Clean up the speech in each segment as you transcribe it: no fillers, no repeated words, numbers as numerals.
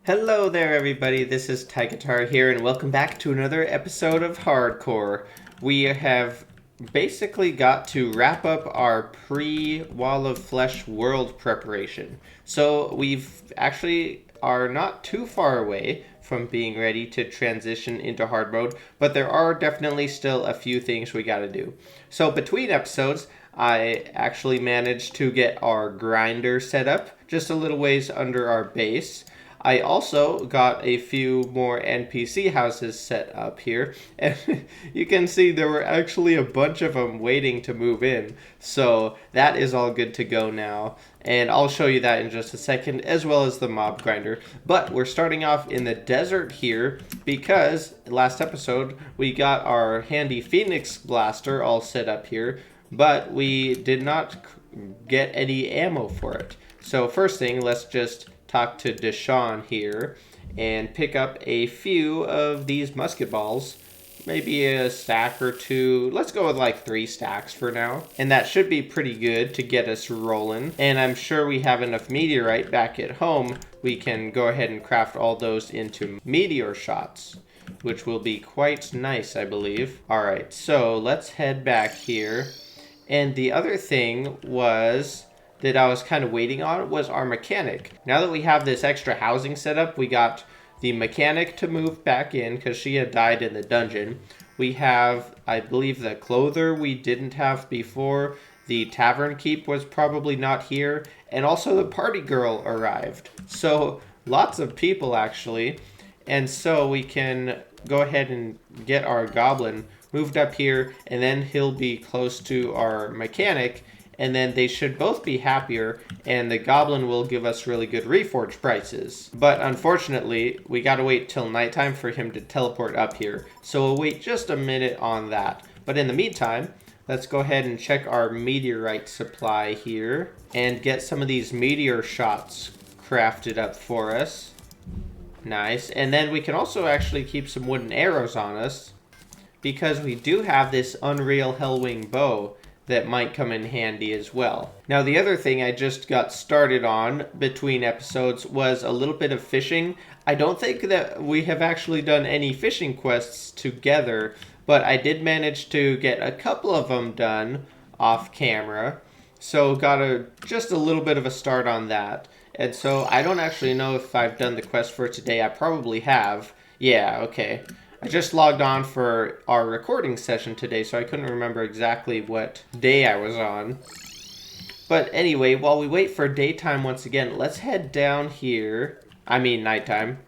Hello there, everybody. This is Tigitar here, and welcome back to another episode of Hardcore. We have basically got to wrap up our pre-Wall of Flesh world preparation. So we've actually are not too far away from being ready to transition into hard mode, but there are definitely still a few things we gotta do. So between episodes, I actually managed to get our grinder set up just a little ways under our base. I also got a few more NPC houses set up here, and you can see there were actually a bunch of them waiting to move in, so that is all good to go now, and I'll show you that in just a second, as well as the mob grinder. But we're starting off in the desert here, because last episode we got our handy Phoenix Blaster all set up here, but we did not get any ammo for it. So first thing, let's just talk to Deshawn here and pick up a few of these musket balls. Maybe a stack or two. Let's go with like 3 stacks for now. And that should be pretty good to get us rolling. And I'm sure we have enough meteorite back at home. We can go ahead and craft all those into meteor shots, which will be quite nice, I believe. All right, so let's head back here. And the other thing was that I was kind of waiting on was our mechanic. Now that we have this extra housing set up, we got the mechanic to move back in because she had died in the dungeon. We have, I believe, the clother we didn't have before. The tavern keep was probably not here. And also the party girl arrived. So lots of people actually. And so we can go ahead and get our goblin moved up here, and then he'll be close to our mechanic, and then they should both be happier, and the goblin will give us really good reforge prices. But unfortunately, we gotta wait till nighttime for him to teleport up here, so we'll wait just a minute on that. But in the meantime, let's go ahead and check our meteorite supply here and get some of these meteor shots crafted up for us. Nice. And then we can also actually keep some wooden arrows on us, because we do have this Unreal Hellwing bow that might come in handy as well. Now the other thing I just got started on between episodes was a little bit of fishing. I don't think that we have actually done any fishing quests together, but I did manage to get a couple of them done off camera. So got just a little bit of a start on that. And so I don't actually know if I've done the quest for today. I probably have. Yeah, okay. I just logged on for our recording session today, so I couldn't remember exactly what day I was on. But anyway, while we wait for daytime once again, let's head down here. I mean nighttime.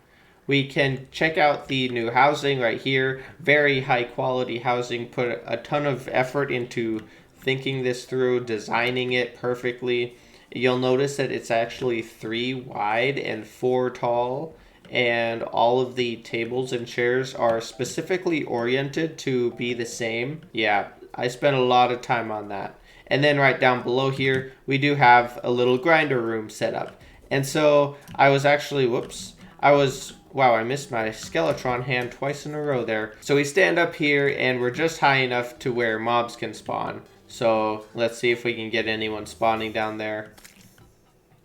We can check out the new housing right here. Very high quality housing. Put a ton of effort into thinking this through, designing it perfectly. You'll notice that it's actually 3 wide and 4 tall. And all of the tables and chairs are specifically oriented to be the same. Yeah, I spent a lot of time on that. And then right down below here, we do have a little grinder room set up. And so I was actually, wow, I missed my Skeletron hand twice in a row there. So we stand up here and we're just high enough to where mobs can spawn. So let's see if we can get anyone spawning down there.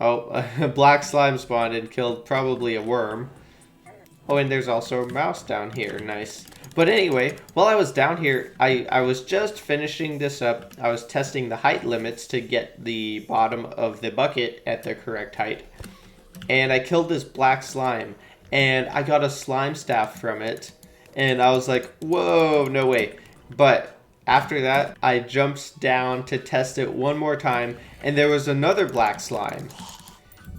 Oh, a black slime spawned and killed probably a worm. Oh, and there's also a mouse down here. Nice. But anyway, while I was down here, I was just finishing this up. I was testing the height limits to get the bottom of the bucket at the correct height. And I killed this black slime. And I got a slime staff from it. And I was like, whoa, no way. But after that, I jumped down to test it one more time, and there was another black slime.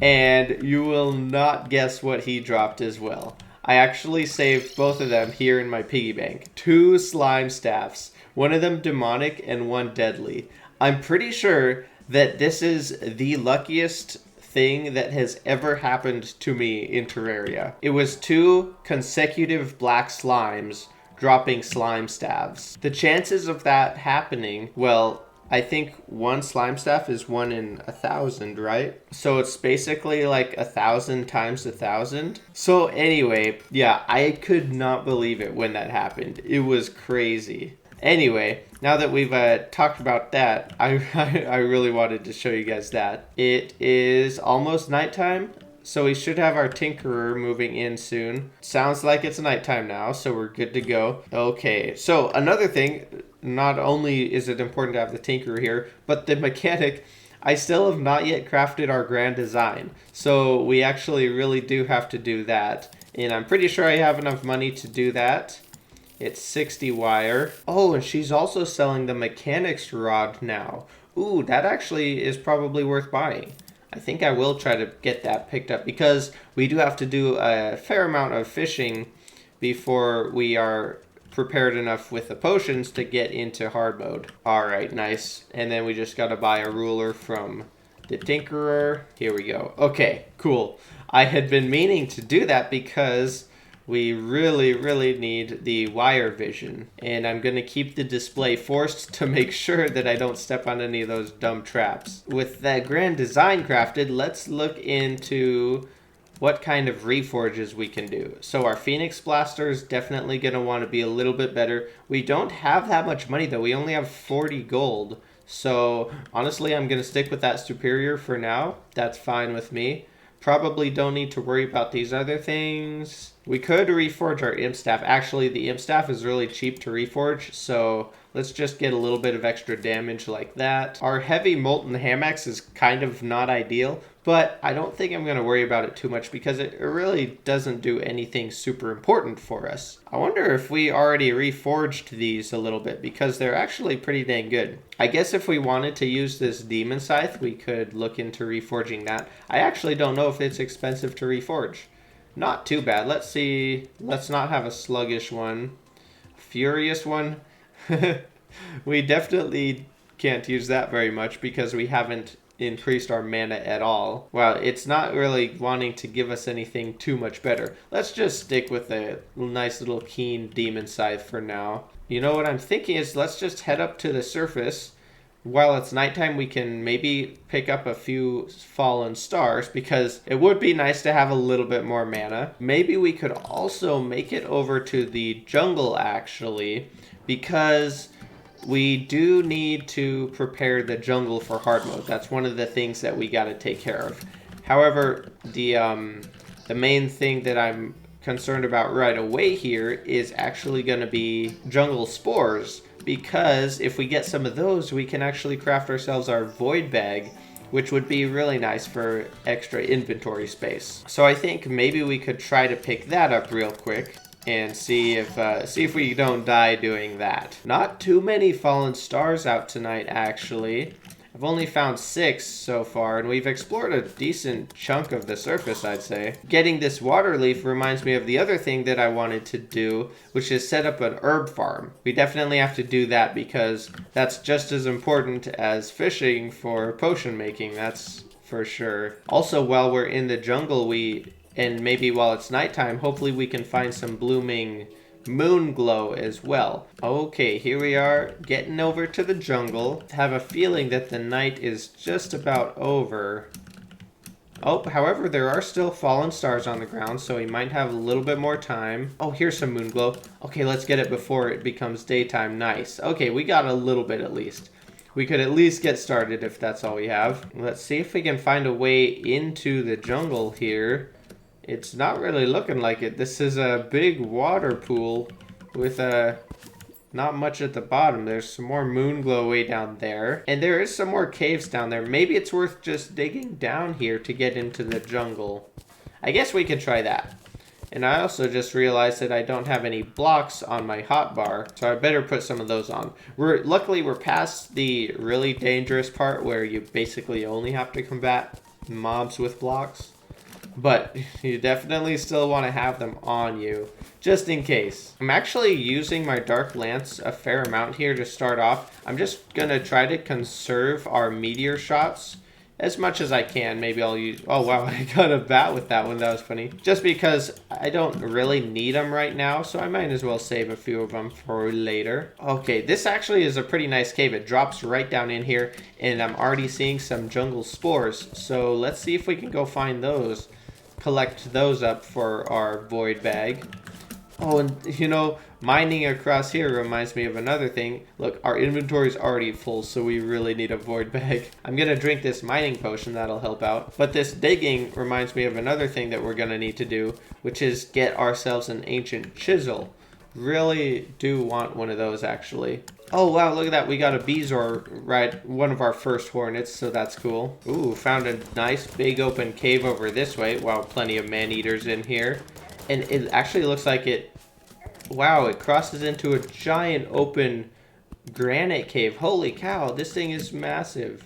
And you will not guess what he dropped as well. I actually saved both of them here in my piggy bank. 2 slime staffs. One of them demonic and one deadly. I'm pretty sure that this is the luckiest thing that has ever happened to me in Terraria. It was 2 consecutive black slimes dropping slime staffs. The chances of that happening, well, I think 1 slime staff is 1 in 1,000, right? So it's basically like 1,000 times 1,000. So anyway, yeah, I could not believe it when that happened. It was crazy. Anyway, now that we've talked about that, I really wanted to show you guys that. It is almost nighttime. So we should have our Tinkerer moving in soon. Sounds like it's nighttime now, so we're good to go. Okay, so another thing, not only is it important to have the Tinkerer here, but the mechanic, I still have not yet crafted our grand design. So we actually really do have to do that. And I'm pretty sure I have enough money to do that. It's 60 wire. Oh, and she's also selling the mechanics rod now. Ooh, that actually is probably worth buying. I think I will try to get that picked up because we do have to do a fair amount of fishing before we are prepared enough with the potions to get into hard mode. All right, nice. And then we just got to buy a ruler from the Tinkerer. Here we go. Okay, cool. I had been meaning to do that because we really need the wire vision, and I'm going to keep the display forced to make sure that I don't step on any of those dumb traps. With that grand design crafted, let's look into what kind of reforges we can do. So our Phoenix Blaster is definitely going to want to be a little bit better. We don't have that much money though. We only have 40 gold. So honestly, I'm going to stick with that Superior for now. That's fine with me. Probably don't need to worry about these other things. We could reforge our Imp Staff. Actually, the Imp Staff is really cheap to reforge, so let's just get a little bit of extra damage like that. Our Heavy Molten Hammocks is kind of not ideal, but I don't think I'm going to worry about it too much because it really doesn't do anything super important for us. I wonder if we already reforged these a little bit because they're actually pretty dang good. I guess if we wanted to use this Demon Scythe, we could look into reforging that. I actually don't know if it's expensive to reforge. Not too bad. Let's see. Let's not have a sluggish one. Furious one. We definitely can't use that very much because we haven't increased our mana at all. Well, it's not really wanting to give us anything too much better. Let's just stick with a nice little keen Demon Scythe for now. You know what I'm thinking is let's just head up to the surface. While it's nighttime, we can maybe pick up a few fallen stars because it would be nice to have a little bit more mana. Maybe we could also make it over to the jungle actually because we do need to prepare the jungle for hard mode. That's one of the things that we got to take care of. However, the main thing that I'm concerned about right away here is actually going to be jungle spores. Because if we get some of those, we can actually craft ourselves our void bag, which would be really nice for extra inventory space. So I think maybe we could try to pick that up real quick and see if we don't die doing that. Not too many fallen stars out tonight, actually. I've only found 6 so far, and we've explored a decent chunk of the surface, I'd say. Getting this water leaf reminds me of the other thing that I wanted to do, which is set up an herb farm. We definitely have to do that because that's just as important as fishing for potion making, that's for sure. Also, while we're in the jungle, and maybe while it's nighttime, hopefully we can find some blooming moon glow as well. Okay, here we are getting over to the jungle. Have a feeling that the night is just about over. Oh, however, there are still fallen stars on the ground, so we might have a little bit more time. Oh, here's some moon glow. Okay, let's get it before it becomes daytime. Nice. Okay, we got a little bit at least. We could at least get started if that's all we have. Let's see if we can find a way into the jungle here. It's not really looking like it. This is a big water pool with not much at the bottom. There's some more moon glow way down there. And there is some more caves down there. Maybe it's worth just digging down here to get into the jungle. I guess we could try that. And I also just realized that I don't have any blocks on my hotbar, so I better put some of those on. Luckily, we're past the really dangerous part where you basically only have to combat mobs with blocks. But you definitely still want to have them on you, just in case. I'm actually using my Dark Lance a fair amount here to start off. I'm just going to try to conserve our meteor shots as much as I can. Maybe I'll use... Oh, wow, I got a bat with that one. That was funny. Just because I don't really need them right now, so I might as well save a few of them for later. Okay, this actually is a pretty nice cave. It drops right down in here, and I'm already seeing some jungle spores. So let's see if we can go find those. Collect those up for our void bag. Oh, and you know, mining across here reminds me of another thing. Look, our inventory's already full, so we really need a void bag. I'm gonna drink this mining potion, that'll help out. But this digging reminds me of another thing that we're gonna need to do, which is get ourselves an ancient chisel. Really do want one of those, actually. Oh, wow, look at that. We got a bezoar, right, one of our first hornets, so that's cool. Ooh, found a nice big open cave over this way. Wow, plenty of man-eaters in here. And it actually looks like it, wow, it crosses into a giant open granite cave. Holy cow, this thing is massive.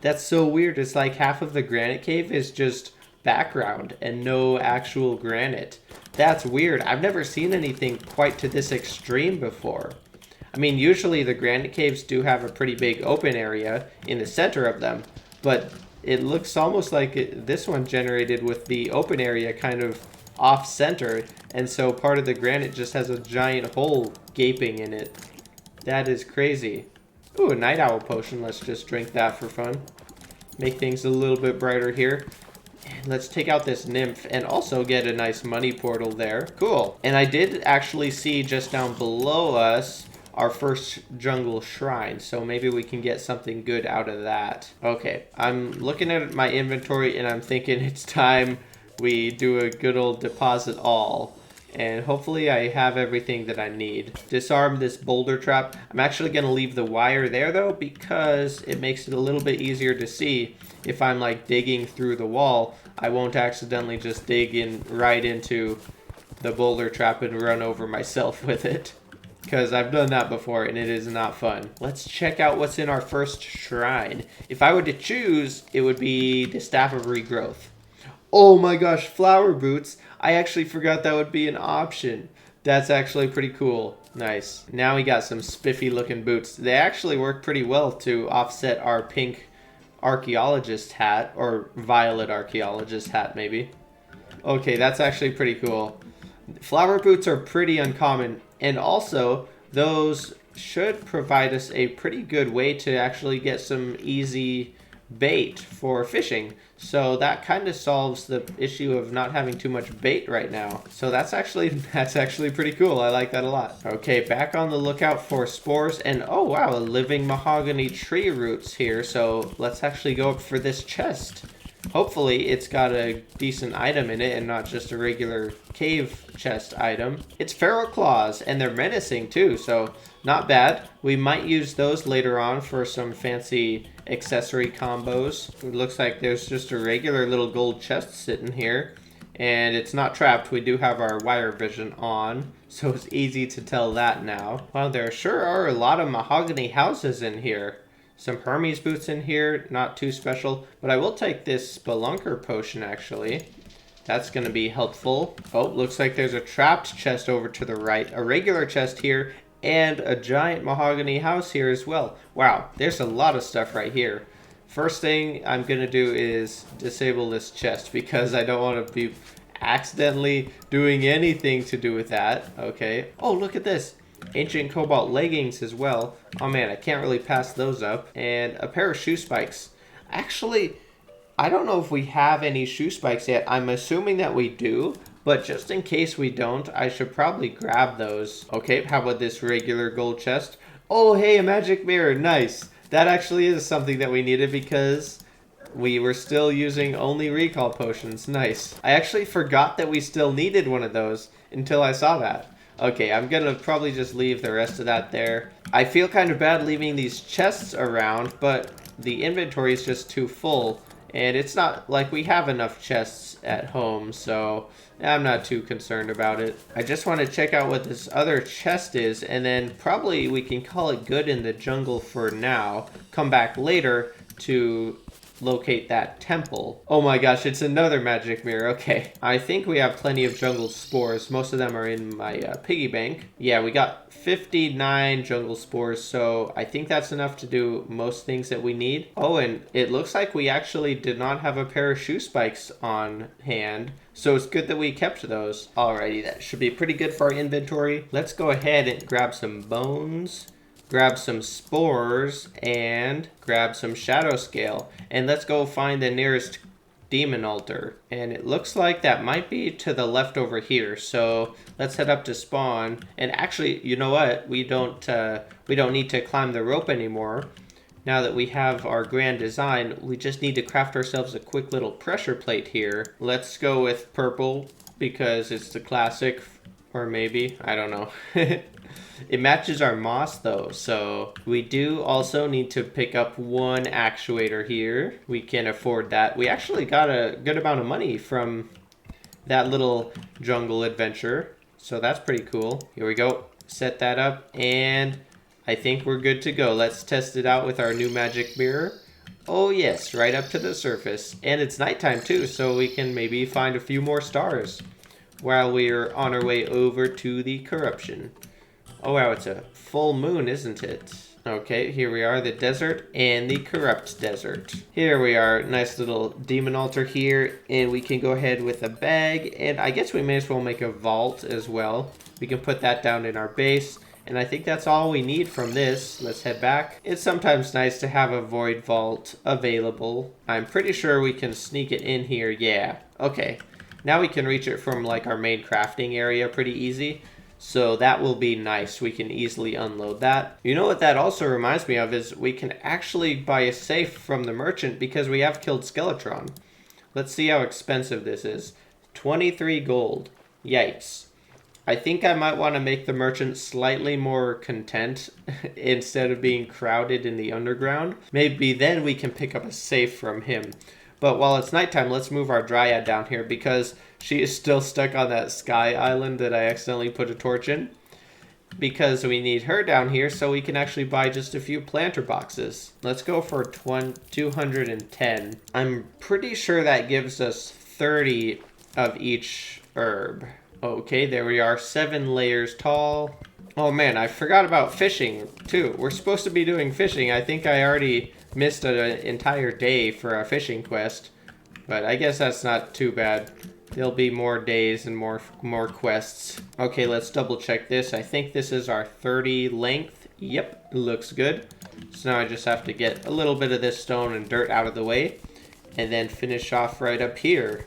That's so weird. It's like half of the granite cave is just background and no actual granite. That's weird. I've never seen anything quite to this extreme before. I mean, usually the granite caves do have a pretty big open area in the center of them, but it looks almost like this one generated with the open area kind of off-center, and so part of the granite just has a giant hole gaping in it. That is crazy. Ooh, a night owl potion. Let's just drink that for fun. Make things a little bit brighter here. And let's take out this nymph and also get a nice money portal there. Cool. And I did actually see just down below us our first jungle shrine, so maybe we can get something good out of that. Okay, I'm looking at my inventory and I'm thinking it's time we do a good old deposit all. And hopefully I have everything that I need. Disarm this boulder trap. I'm actually going to leave the wire there though, because it makes it a little bit easier to see. If I'm like digging through the wall, I won't accidentally just dig in right into the boulder trap and run over myself with it. Because I've done that before and it is not fun. Let's check out what's in our first shrine. If I were to choose, it would be the Staff of Regrowth. Oh my gosh, flower boots. I actually forgot that would be an option. That's actually pretty cool. Nice. Now we got some spiffy looking boots. They actually work pretty well to offset our pink archaeologist hat, or violet archaeologist hat maybe. Okay, that's actually pretty cool. Flower boots are pretty uncommon, and also those should provide us a pretty good way to actually get some easy bait for fishing. So that kind of solves the issue of not having too much bait right now. So that's actually pretty cool. I like that a lot. Okay, back on the lookout for spores, and oh wow, living mahogany tree roots here. So let's actually go up for this chest. Hopefully it's got a decent item in it and not just a regular cave chest item. It's feral claws and they're menacing too, so not bad. We might use those later on for some fancy accessory combos. It looks like there's just a regular little gold chest sitting here and it's not trapped. We do have our wire vision on, so it's easy to tell that now. Wow, there sure are a lot of mahogany houses in here. Some Hermes boots in here, not too special, but I will take this Spelunker potion actually. That's going to be helpful. Oh, looks like there's a trapped chest over to the right, a regular chest here, and a giant mahogany house here as well. Wow, there's a lot of stuff right here. First thing I'm going to do is disable this chest because I don't want to be accidentally doing anything to do with that. Okay. Oh, look at this. Ancient Cobalt leggings as well. Oh man, I can't really pass those up. And a pair of shoe spikes. Actually, I don't know if we have any shoe spikes yet. I'm assuming that we do, but just in case we don't, I should probably grab those. Okay, how about this regular gold chest? Oh, hey, a magic mirror. Nice. That actually is something that we needed because we were still using only recall potions. Nice. I actually forgot that we still needed one of those until I saw that. Okay, I'm gonna probably just leave the rest of that there. I feel kind of bad leaving these chests around, but the inventory is just too full. And it's not like we have enough chests at home, so I'm not too concerned about it. I just want to check out what this other chest is, and then probably we can call it good in the jungle for now. Come back later to locate that temple. Oh my gosh, it's another magic mirror. Okay, I think we have plenty of jungle spores. Most of them are in my piggy bank. Yeah, we got 59 jungle spores, so I think that's enough to do most things that we need. Oh, and it looks like we actually did not have a pair of shoe spikes on hand, so it's good that we kept those. Alrighty, that should be pretty good for our inventory. Let's go ahead and grab some bones, grab some spores, and grab some shadow scale. And let's go find the nearest demon altar. And it looks like that might be to the left over here. So let's head up to spawn. And actually, you know what? We don't need to climb the rope anymore. Now that we have our grand design, we just need to craft ourselves a quick little pressure plate here. Let's go with purple because it's the classic, or maybe, I don't know. It matches our moss though, so we do also need to pick up one actuator here. We can afford that. We actually got a good amount of money from that little jungle adventure, so that's pretty cool. Here we go. Set that up, and I think we're good to go. Let's test it out with our new magic mirror. Oh yes, right up to the surface. And it's nighttime too, so we can maybe find a few more stars while we're on our way over to the corruption. Oh wow, it's a full moon, isn't it? Okay, here we are, the desert and the corrupt desert. Here we are, nice little demon altar here, and we can go ahead with a bag, and I guess we may as well make a vault as well. We can put that down in our base, and I think that's all we need from this. Let's head back. It's sometimes nice to have a void vault available. I'm pretty sure we can sneak it in here, yeah. Okay, now we can reach it from like our main crafting area pretty easy. So that will be nice. We can easily unload that. You know what that also reminds me of is we can actually buy a safe from the merchant because we have killed Skeletron. Let's see how expensive this is. 23 gold. Yikes. I think I might want to make the merchant slightly more content instead of being crowded in the underground. Maybe then we can pick up a safe from him. But while it's nighttime, let's move our dryad down here because she is still stuck on that sky island that I accidentally put a torch in. Because we need her down here so we can actually buy just a few planter boxes. Let's go for 210. I'm pretty sure that gives us 30 of each herb. Okay, there we are, 7 layers tall. Oh man, I forgot about fishing too. We're supposed to be doing fishing. I think I already missed an entire day for a fishing quest, but I guess that's not too bad. There'll be more days and more quests. Okay, let's double check this. I think this is our 30 length. Yep, looks good. So now I just have to get a little bit of this stone and dirt out of the way and then finish off right up here.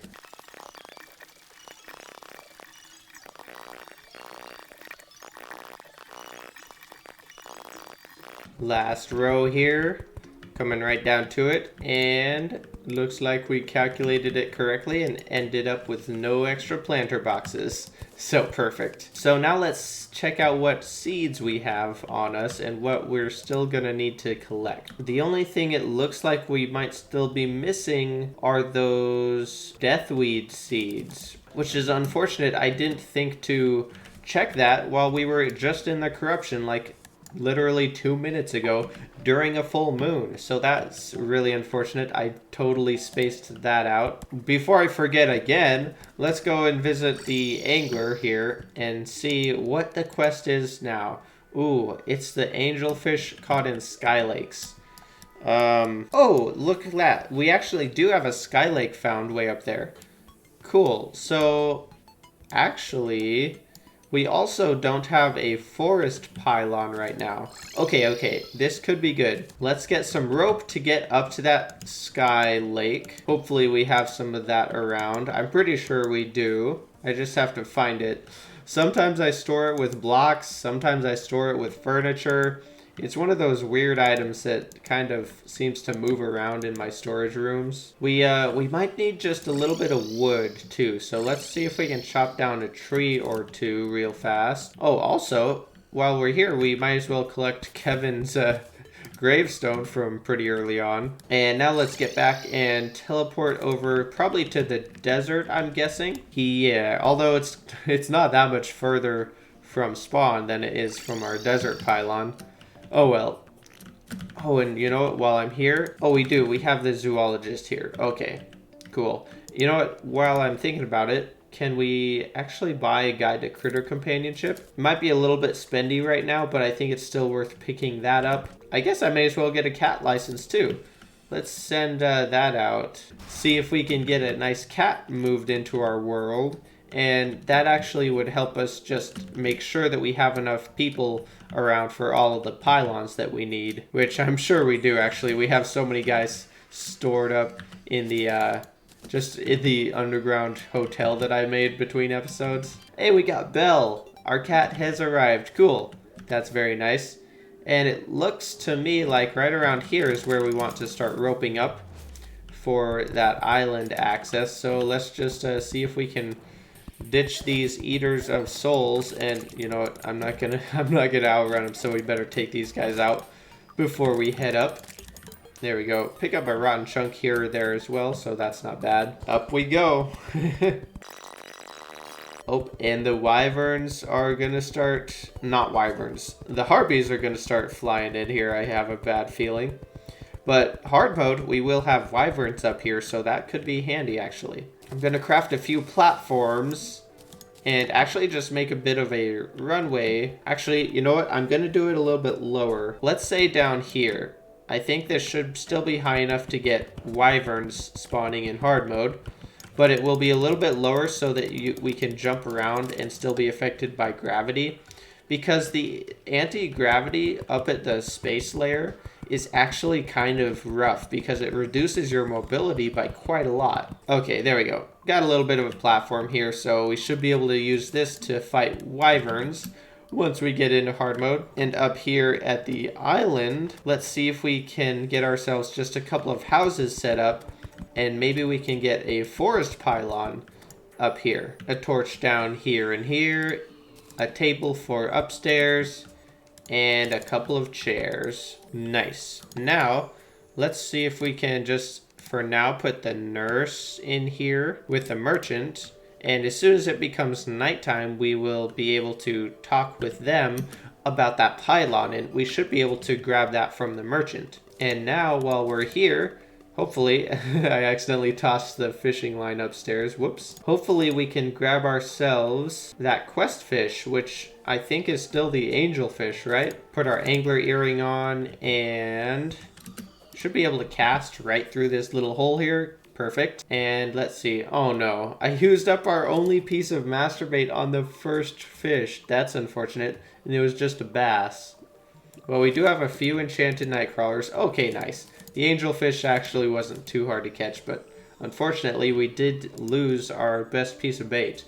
Last row here, coming right down to it, and looks like we calculated it correctly and ended up with no extra planter boxes. So perfect. So now let's check out what seeds we have on us and what we're still gonna need to collect. The only thing it looks like we might still be missing are those deathweed seeds, which is unfortunate. I didn't think to check that while we were just in the corruption, like literally 2 minutes ago during a full moon. So that's really unfortunate. I totally spaced that out. Before I forget again, let's go and visit the angler here and see what the quest is now. Ooh, it's the angelfish caught in sky lakes. Oh, look at that. We actually do have a sky lake found way up there. Cool. So actually, we also don't have a forest pylon right now. Okay, this could be good. Let's get some rope to get up to that sky lake. Hopefully we have some of that around. I'm pretty sure we do. I just have to find it. Sometimes I store it with blocks, sometimes I store it with furniture. It's one of those weird items that kind of seems to move around in my storage rooms. We might need just a little bit of wood too, so let's see if we can chop down a tree or two real fast. Oh, also, while we're here, we might as well collect Kevin's gravestone from pretty early on. And now let's get back and teleport over probably to the desert, I'm guessing. Yeah, although it's not that much further from spawn than it is from our desert pylon. Oh well. Oh, and you know what, while I'm here, oh we do, we have the zoologist here. Okay, cool. You know what, while I'm thinking about it, can we actually buy a guide to critter companionship? It might be a little bit spendy right now, but I think it's still worth picking that up. I guess I may as well get a cat license too. Let's send that out. See if we can get a nice cat moved into our world. And that actually would help us just make sure that we have enough people around for all of the pylons that we need, which I'm sure we do actually. We have so many guys stored up in the just in the underground hotel that I made between episodes. Hey, we got Belle. Our cat has arrived. Cool. That's very nice. And it looks to me like right around here is where we want to start roping up for that island access. So let's just see if we can ditch these eaters of souls. And you know what? I'm not gonna outrun them. So we better take these guys out before we head up. There we go. Pick up a rotten chunk here or there as well, so that's not bad. Up we go. Oh, and the wyverns are gonna start... Not wyverns. The harpies are gonna start flying in here, I have a bad feeling. But hard mode, we will have wyverns up here, so that could be handy, actually. I'm gonna craft a few platforms and actually just make a bit of a runway. Actually, you know what? I'm gonna do it a little bit lower. Let's say down here. I think this should still be high enough to get wyverns spawning in hard mode, but it will be a little bit lower so that we can jump around and still be affected by gravity, because the anti-gravity up at the space layer is actually kind of rough because it reduces your mobility by quite a lot. Okay, there we go. Got a little bit of a platform here, so we should be able to use this to fight wyverns once we get into hard mode. And up here at the island, let's see if we can get ourselves just a couple of houses set up, and maybe we can get a forest pylon up here. A torch down here and here, a table for upstairs, and a couple of chairs. Nice. Now, let's see if we can just, for now, put the nurse in here with the merchant. And as soon as it becomes nighttime, we will be able to talk with them about that pylon, and we should be able to grab that from the merchant. And now, while we're here, hopefully, I accidentally tossed the fishing line upstairs. Whoops. Hopefully, we can grab ourselves that quest fish, which I think is still the angelfish, right? Put our angler earring on, and should be able to cast right through this little hole here. Perfect. And let's see. Oh no, I used up our only piece of master bait on the first fish. That's unfortunate. And it was just a bass. Well, we do have a few enchanted night crawlers. Okay, nice. The angelfish actually wasn't too hard to catch, but unfortunately we did lose our best piece of bait.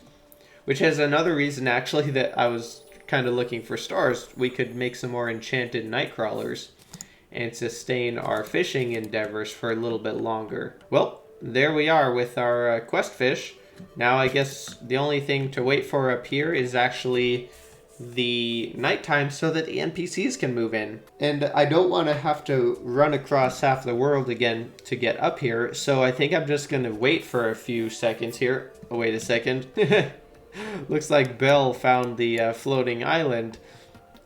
Which has another reason actually that I was kind of looking for stars. We could make some more enchanted night crawlers and sustain our fishing endeavors for a little bit longer. Well, there we are with our quest fish. Now I guess the only thing to wait for up here is actually the nighttime so that the NPCs can move in. And I don't want to have to run across half the world again to get up here, so I think I'm just going to wait for a few seconds here. Oh, wait a second. Looks like Belle found the floating island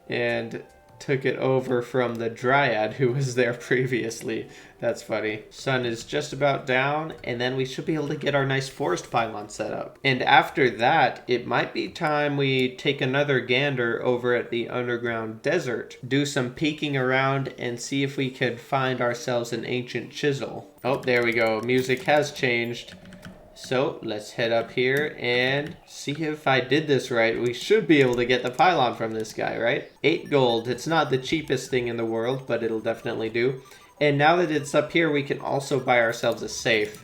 and took it over from the dryad who was there previously. That's funny. Sun is just about down, and then we should be able to get our nice forest pylon set up. And after that, it might be time we take another gander over at the underground desert, do some peeking around, and see if we could find ourselves an ancient chisel. Oh, there we go. Music has changed. So let's head up here and see if I did this right. We should be able to get the pylon from this guy, right? 8 gold. It's not the cheapest thing in the world, but it'll definitely do. And now that it's up here, we can also buy ourselves a safe.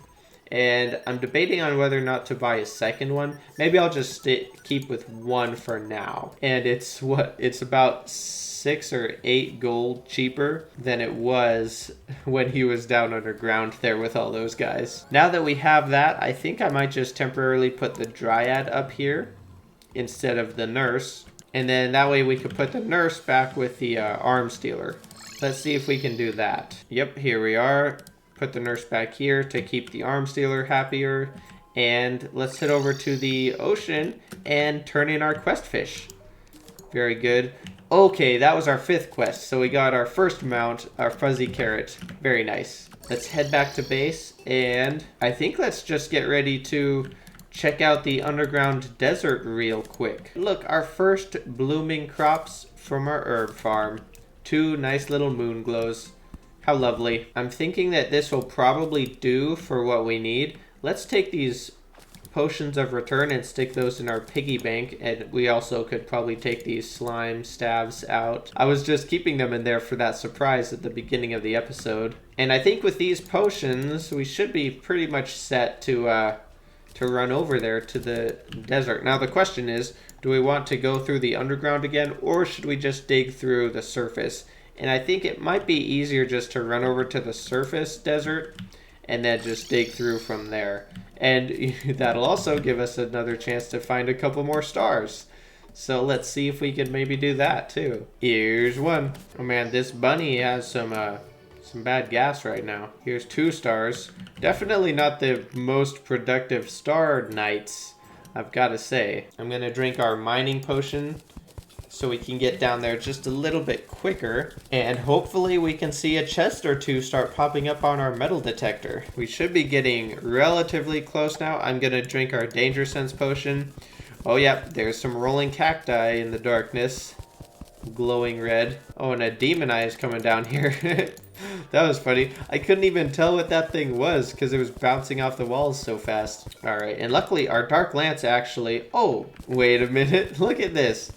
And I'm debating on whether or not to buy a second one. Maybe I'll just keep with one for now. And it's what? It's about 6 or 8 gold cheaper than it was when he was down underground there with all those guys. Now that we have that, I think I might just temporarily put the dryad up here instead of the nurse. And then that way we could put the nurse back with the arms dealer. Let's see if we can do that. Yep, here we are. Put the nurse back here to keep the arms dealer happier. And let's head over to the ocean and turn in our quest fish. Very good. Okay, that was our 5th quest. So we got our first mount, our fuzzy carrot. Very nice. Let's head back to base, and I think let's just get ready to check out the underground desert real quick. Look, our first blooming crops from our herb farm. 2 nice little moon glows. How lovely. I'm thinking that this will probably do for what we need. Let's take these potions of return and stick those in our piggy bank. And we also could probably take these slime staves out. I was just keeping them in there for that surprise at the beginning of the episode. And I think with these potions, we should be pretty much set to run over there to the desert. Now the question is, do we want to go through the underground again, or should we just dig through the surface? And I think it might be easier just to run over to the surface desert and then just dig through from there. And that'll also give us another chance to find a couple more stars. So let's see if we can maybe do that too. Here's one. Oh man, this bunny has some bad gas right now. Here's 2 stars. Definitely not the most productive star nights, I've got to say. I'm gonna drink our mining potion so we can get down there just a little bit quicker, and hopefully we can see a chest or 2 start popping up on our metal detector. We should be getting relatively close now. I'm gonna drink our danger sense potion. Oh yeah, there's some rolling cacti in the darkness, glowing red. Oh, and a demon eye is coming down here. That was funny. I couldn't even tell what that thing was because it was bouncing off the walls so fast. All right, and luckily our dark lance actually... Oh, wait a minute. Look at this.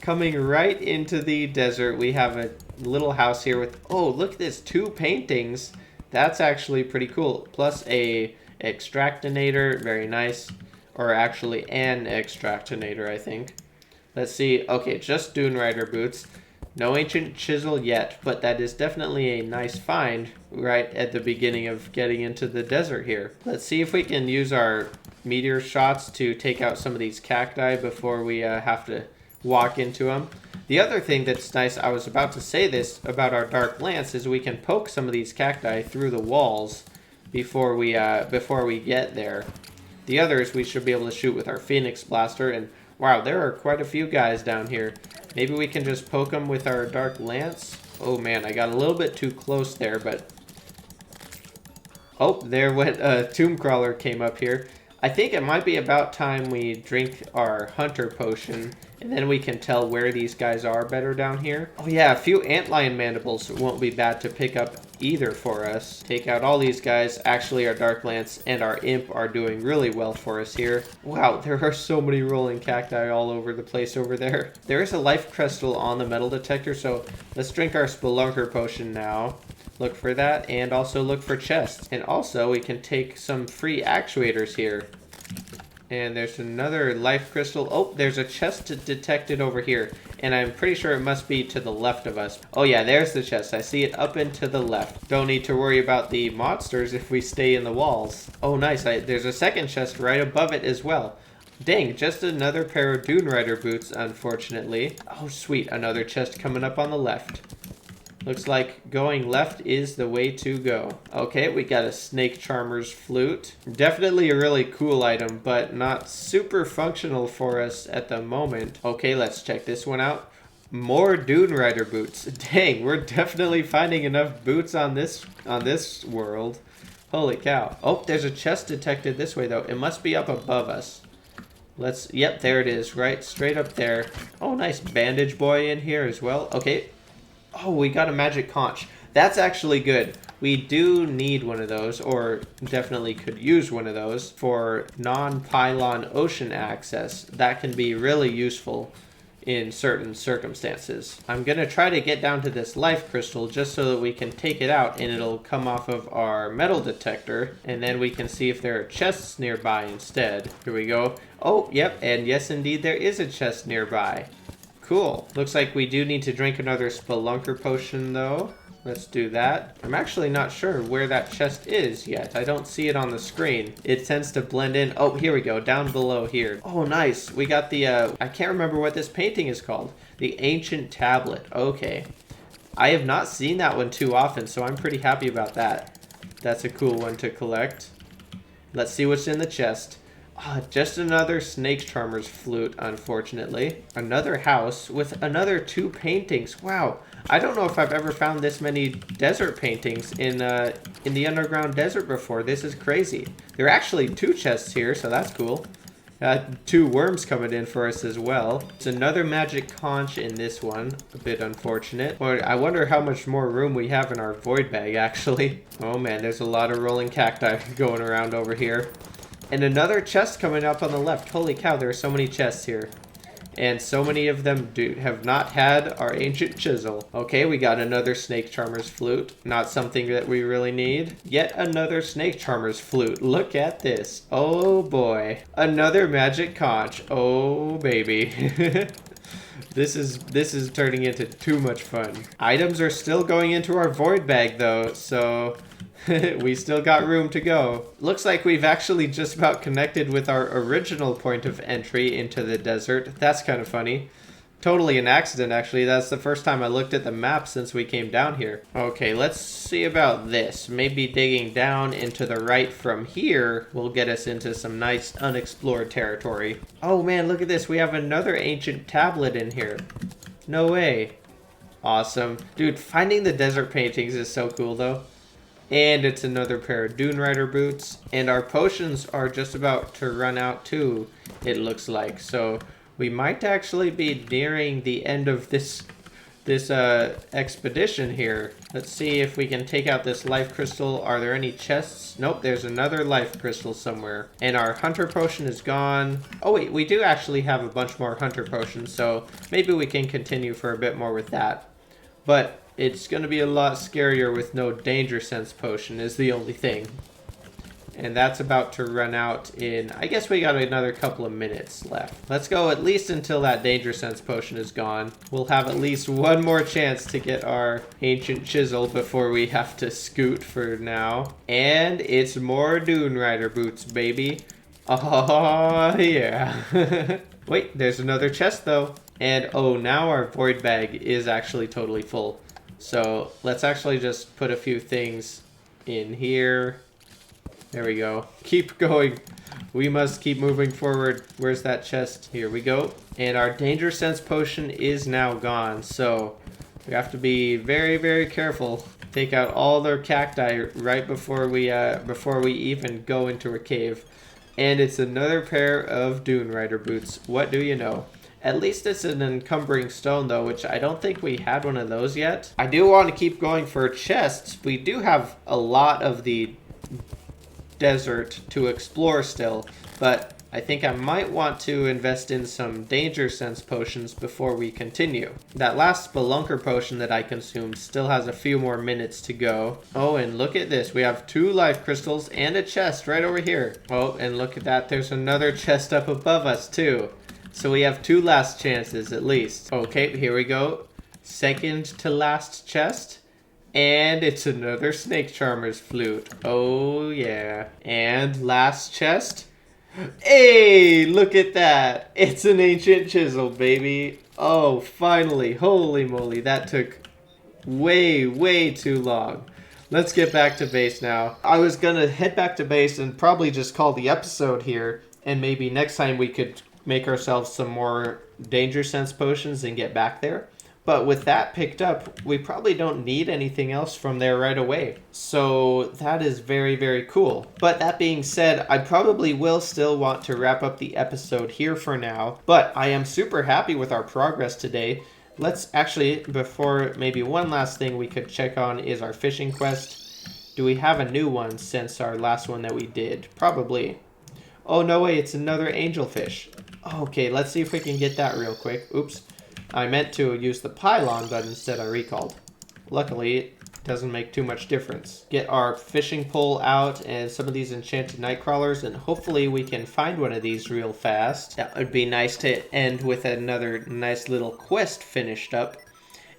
Coming right into the desert, we have a little house here with... Oh, look at this. 2 paintings. That's actually pretty cool. Plus a extractinator. Very nice. Or actually an extractinator, I think. Let's see. Okay, just Dune Rider boots. No ancient chisel yet, but that is definitely a nice find right at the beginning of getting into the desert here. Let's see if we can use our meteor shots to take out some of these cacti before we have to walk into them. The other thing that's nice, I was about to say this about our dark lance, is we can poke some of these cacti through the walls before we get there. The others we should be able to shoot with our Phoenix Blaster, and wow, there are quite a few guys down here. Maybe we can just poke them with our Dark Lance. Oh man, I got a little bit too close there, but... Oh, there went a Tomb Crawler came up here. I think it might be about time we drink our Hunter Potion, and then we can tell where these guys are better down here. Oh yeah, a few Antlion Mandibles won't be bad to pick up either for us. Take out all these guys. Actually, our Dark Lance and our Imp are doing really well for us here. Wow, there are so many rolling cacti all over the place over there. There is a life crystal on the metal detector, so let's drink our Spelunker Potion now. Look for that, and also look for chests. And also, we can take some free actuators here. And there's another life crystal. Oh, there's a chest detected over here. And I'm pretty sure it must be to the left of us. Oh yeah, there's the chest. I see it up and to the left. Don't need to worry about the monsters if we stay in the walls. Oh nice, there's a second chest right above it as well. Dang, just another pair of Dune Rider boots, unfortunately. Oh sweet, another chest coming up on the left. Looks like going left is the way to go. Okay, we got a Snake Charmer's flute. Definitely a really cool item, but not super functional for us at the moment. Okay, let's check this one out. More Dune Rider boots. Dang, we're definitely finding enough boots on this world. Holy cow. Oh, there's a chest detected this way though. It must be up above us. Yep, there it is, right straight up there. Oh, nice bandage boy in here as well. Okay. Oh, we got a magic conch. That's actually good. We do need one of those, or definitely could use one of those for non-pylon ocean access. That can be really useful in certain circumstances. I'm going to try to get down to this life crystal just so that we can take it out and it'll come off of our metal detector, and then we can see if there are chests nearby instead. Here we go. Oh, yep, and yes indeed there is a chest nearby. Cool. Looks like we do need to drink another Spelunker Potion, though. Let's do that. I'm actually not sure where that chest is yet. I don't see it on the screen. It tends to blend in. Oh, here we go. Down below here. Oh, nice. We got the, I can't remember what this painting is called. The Ancient Tablet. Okay. I have not seen that one too often, so I'm pretty happy about that. That's a cool one to collect. Let's see what's in the chest. Just another Snake Charmer's flute, unfortunately. Another house with another 2 paintings. Wow, I don't know if I've ever found this many desert paintings in the underground desert before. This is crazy. There are actually 2 chests here, so that's cool. 2 worms coming in for us as well. It's another magic conch in this one. A bit unfortunate. But I wonder how much more room we have in our void bag, actually. Oh man, there's a lot of rolling cacti going around over here. And another chest coming up on the left. Holy cow, there are so many chests here. And so many of them have not had our ancient chisel. Okay, we got another snake charmer's flute. Not something that we really need. Yet another snake charmer's flute. Look at this. Oh boy. Another magic conch. Oh baby. This is turning into too much fun. Items are still going into our void bag though, so we still got room to go. Looks like we've actually just about connected with our original point of entry into the desert. That's kind of funny. Totally an accident, actually. That's the first time I looked at the map since we came down here. Okay, let's see about this. Maybe digging down into the right from here will get us into some nice unexplored territory. Oh man, look at this. We have another ancient tablet in here. No way. Awesome. Dude, finding the desert paintings is so cool though. And it's another pair of Dune Rider boots. And our potions are just about to run out too, it looks like. So we might actually be nearing the end of this expedition here. Let's see if we can take out this life crystal. Are there any chests? Nope, there's another life crystal somewhere. And our hunter potion is gone. Oh wait, we do actually have a bunch more hunter potions, so maybe we can continue for a bit more with that. But it's going to be a lot scarier with no danger sense potion is the only thing. And that's about to run out in, I guess we got another couple of minutes left. Let's go at least until that danger sense potion is gone. We'll have at least one more chance to get our ancient chisel before we have to scoot for now. And it's more Dune Rider boots, baby. Oh, yeah. Wait, there's another chest though. And oh, now our void bag is actually totally full. So let's actually just put a few things in here. There we go. Keep going. We must keep moving forward. Where's that chest? Here we go. And our danger sense potion is now gone. So we have to be very, very careful. Take out all their cacti right before we even go into a cave. And it's another pair of Dune Rider boots. What do you know? At least it's an encumbering stone though, which I don't think we had one of those yet. I do want to keep going for chests. We do have a lot of the desert to explore still, but I think I might want to invest in some danger sense potions before we continue. That last spelunker potion that I consumed still has a few more minutes to go. Oh, and look at this. We have 2 life crystals and a chest right over here. Oh, and look at that. There's another chest up above us too. So we have 2 last chances at least. Okay, here we go. Second to last chest. And it's another snake charmer's flute. Oh yeah. And last chest. Hey, look at that. It's an ancient chisel, baby. Oh, finally. Holy moly, that took way, way too long. Let's get back to base now. I was gonna head back to base and probably just call the episode here. And maybe next time we could make ourselves some more danger sense potions and get back there. But with that picked up, we probably don't need anything else from there right away. So that is very, very cool. But that being said, I probably will still want to wrap up the episode here for now. But I am super happy with our progress today. Let's actually, before maybe one last thing we could check on is our fishing quest. Do we have a new one since our last one that we did? Probably. Oh, no way, it's another angelfish. Okay, let's see if we can get that real quick. Oops. I meant to use the pylon, but instead I recalled. Luckily, it doesn't make too much difference. Get our fishing pole out and some of these enchanted night crawlers, and hopefully we can find one of these real fast. That would be nice to end with another nice little quest finished up.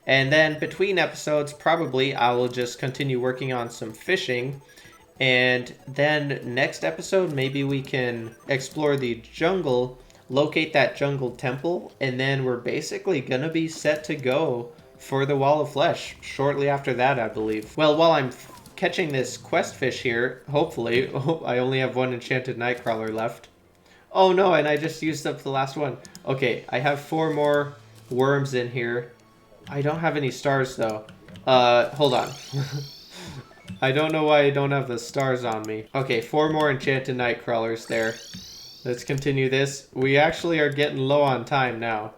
And then between episodes, probably I will just continue working on some fishing. And then next episode, maybe we can explore the jungle, locate that jungle temple, and then we're basically gonna be set to go for the Wall of Flesh shortly after that, I believe. Well, while I'm catching this quest fish here, hopefully, I only have 1 enchanted nightcrawler left. Oh no, and I just used up the last one. Okay, I have 4 more worms in here. I don't have any stars though. Hold on. I don't know why I don't have the stars on me. Okay, 4 more enchanted nightcrawlers there. Let's continue this. We actually are getting low on time now.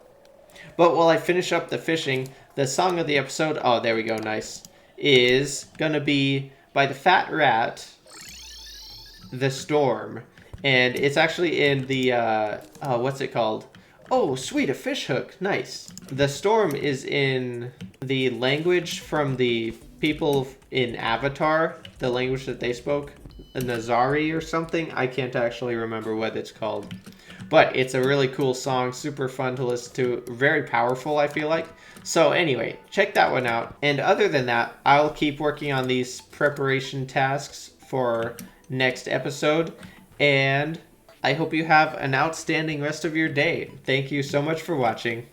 But while I finish up the fishing, the song of the episode, oh, there we go, nice, is gonna be by the Fat Rat, The Storm. And it's actually in the, what's it called? Oh, sweet, a fish hook. Nice. The storm is in the language from the people in Avatar, the language that they spoke, Nazari or something. I can't actually remember what it's called. But it's a really cool song, super fun to listen to, very powerful, I feel like. So anyway, check that one out. And other than that, I'll keep working on these preparation tasks for next episode. And I hope you have an outstanding rest of your day. Thank you so much for watching.